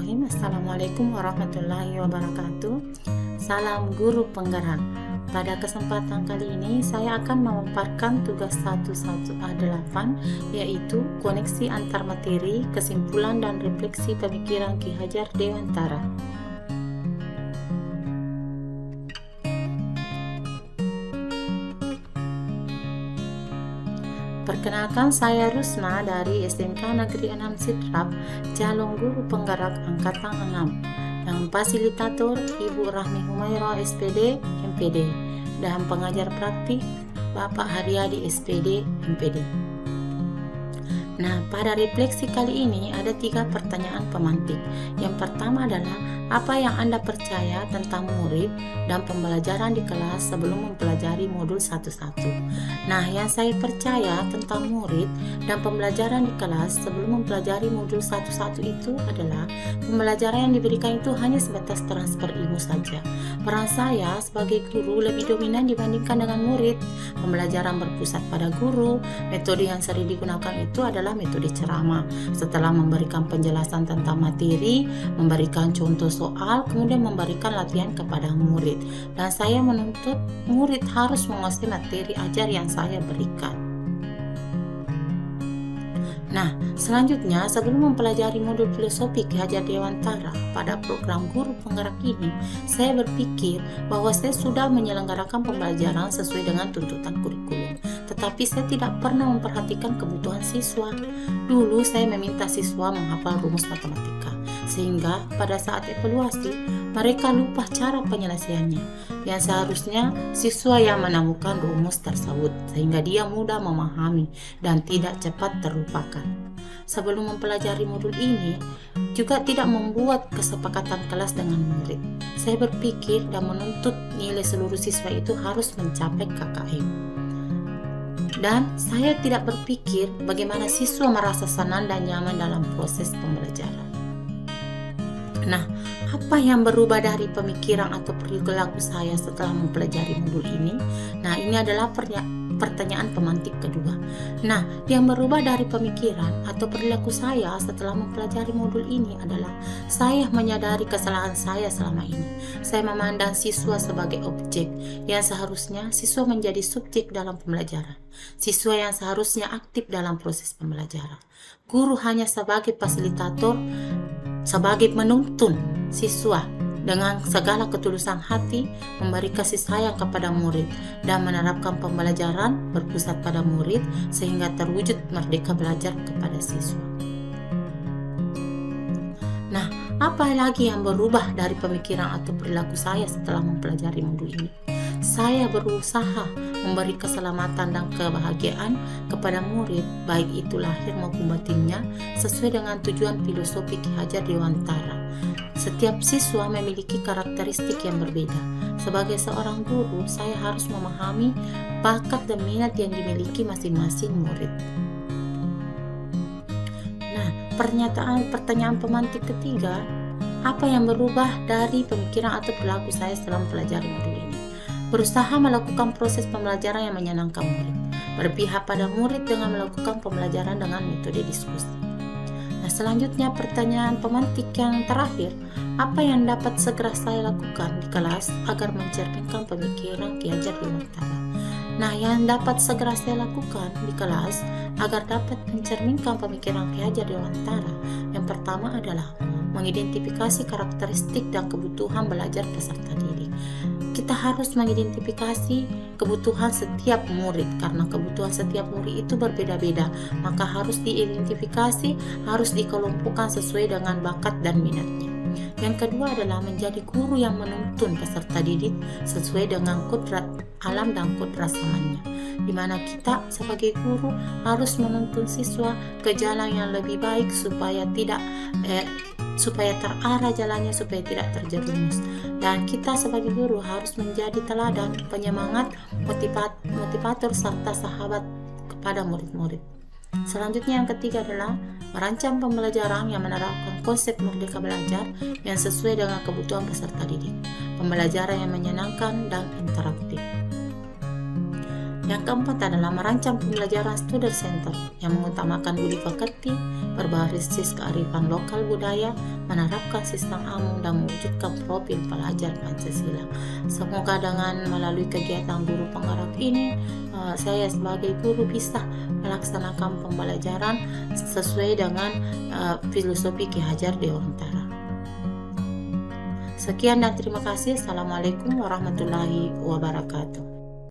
Bismillahirrahmanirrahim. Assalamualaikum warahmatullahi wabarakatuh. Salam guru penggerak. Pada kesempatan kali ini saya akan memaparkan tugas 11A8, yaitu koneksi antar materi, kesimpulan dan refleksi pemikiran Ki Hajar Dewantara. Perkenalkan, saya Rusna dari SMK Negeri 6 Sidrap, calon guru penggerak angkatan 6, yang fasilitator Ibu Rahmi Humaira SPD MPD, dan pengajar praktik Bapak Haryadi SPD MPD. Nah, pada refleksi kali ini ada 3 pertanyaan pemantik. Yang pertama adalah, apa yang Anda percaya tentang murid dan pembelajaran di kelas sebelum mempelajari modul 11? Nah, yang saya percaya tentang murid dan pembelajaran di kelas sebelum mempelajari modul 11 itu adalah pembelajaran yang diberikan itu hanya sebatas transfer ilmu saja. Peran saya sebagai guru lebih dominan dibandingkan dengan murid. Pembelajaran berpusat pada guru. Metode yang sering digunakan itu adalah metode ceramah. Setelah memberikan penjelasan tentang materi, memberikan contoh soal, kemudian memberikan latihan kepada murid. Dan saya menuntut murid harus menguasai materi ajar yang saya berikan. Nah, selanjutnya sebelum mempelajari modul filosofi Ki Hajar Dewantara pada program guru penggerak ini, saya berpikir bahwa saya sudah menyelenggarakan pembelajaran sesuai dengan tuntutan kurikulum. Tetapi saya tidak pernah memperhatikan kebutuhan siswa. Dulu saya meminta siswa menghafal rumus matematika, sehingga pada saat evaluasi mereka lupa cara penyelesaiannya. Yang seharusnya siswa yang menemukan rumus tersebut, sehingga dia mudah memahami dan tidak cepat terlupakan. Sebelum mempelajari modul ini, juga tidak membuat kesepakatan kelas dengan murid. Saya berpikir dan menuntut nilai seluruh siswa itu harus mencapai KKM. Dan saya tidak berpikir bagaimana siswa merasa senang dan nyaman dalam proses pembelajaran. Nah, apa yang berubah dari pemikiran atau perilaku saya setelah mempelajari modul ini? Nah, ini adalah pertanyaan pemantik kedua. Nah, yang berubah dari pemikiran atau perilaku saya setelah mempelajari modul ini adalah saya menyadari kesalahan saya selama ini. Saya memandang siswa sebagai objek yang seharusnya siswa menjadi subjek dalam pembelajaran. Siswa yang seharusnya aktif dalam proses pembelajaran. Guru hanya sebagai fasilitator, sebagai menuntun siswa dengan segala ketulusan hati memberi kasih sayang kepada murid dan menerapkan pembelajaran berpusat pada murid sehingga terwujud merdeka belajar kepada siswa. Nah, apa lagi yang berubah dari pemikiran atau perilaku saya setelah mempelajari modul ini? Saya berusaha memberi keselamatan dan kebahagiaan kepada murid, baik itu lahir maupun batinnya, sesuai dengan tujuan filosofi Ki Hajar Dewantara. Setiap siswa memiliki karakteristik yang berbeda. Sebagai seorang guru, saya harus memahami bakat dan minat yang dimiliki masing-masing murid. Nah, pertanyaan pemantik ketiga, apa yang berubah dari pemikiran atau perilaku saya setelah mempelajari modul ini? Berusaha melakukan proses pembelajaran yang menyenangkan murid. Berpihak pada murid dengan melakukan pembelajaran dengan metode diskusi. Nah, selanjutnya pertanyaan pemantik yang terakhir, apa yang dapat segera saya lakukan di kelas agar mencerminkan pemikiran Ki Hajar Dewantara? Nah, yang dapat segera saya lakukan di kelas agar dapat mencerminkan pemikiran Ki Hajar Dewantara, yang pertama adalah mengidentifikasi karakteristik dan kebutuhan belajar peserta didik. Kita harus mengidentifikasi kebutuhan setiap murid, karena kebutuhan setiap murid itu berbeda-beda, maka harus diidentifikasi, harus dikelompokkan sesuai dengan bakat dan minatnya. Yang kedua adalah menjadi guru yang menuntun peserta didik sesuai dengan kodrat alam dan kodrat zamannya, di mana kita sebagai guru harus menuntun siswa ke jalan yang lebih baik supaya terarah jalannya, supaya tidak terjerumus. Dan kita sebagai guru harus menjadi teladan, penyemangat, motivator serta sahabat kepada murid-murid. Selanjutnya yang ketiga adalah merancang pembelajaran yang menerapkan konsep merdeka belajar yang sesuai dengan kebutuhan peserta didik. Pembelajaran yang menyenangkan dan interaktif. Yang keempat adalah merancang pembelajaran student center yang mengutamakan budi pekerti, berbasis kearifan lokal budaya, menerapkan sistem AMU dan mewujudkan profil pelajar Pancasila. Semoga dengan melalui kegiatan guru penggerak ini, saya sebagai guru bisa melaksanakan pembelajaran sesuai dengan filosofi Ki Hajar Dewantara. Sekian dan terima kasih. Assalamualaikum warahmatullahi wabarakatuh.